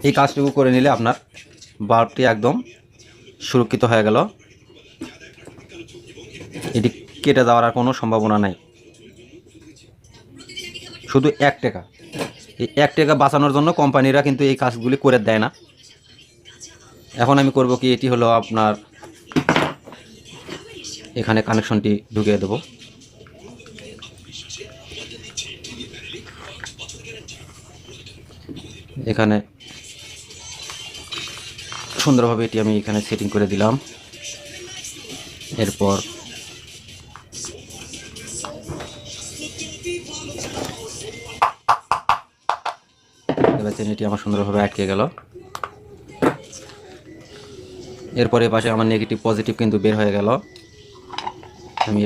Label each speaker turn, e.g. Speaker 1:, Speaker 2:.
Speaker 1: এই কাজটুকু করে নিলে আপনার বাল্বটি একদম সুরক্ষিত হয়ে গেল। এটি কেটে যাওয়ার আর কোনো সম্ভাবনা নাই। শুধু 1 টাকা, এই 1 টাকা বাঁচানোর জন্য কোম্পানিরা কিন্তু এই কাজগুলি করে দেয় না। এখন আমি করব কি, এটি হলো আপনার এখানে কানেকশনটি ঢুকিয়ে দেব। এখানে সুন্দরভাবে এটি আমি এখানে সেটিং করে দিলাম। এরপর এটি আমার সুন্দরভাবে আটকে গেল। এরপরে পাশে আমার নেগেটিভ পজিটিভ কিন্তু বের হয়ে গেল। আমি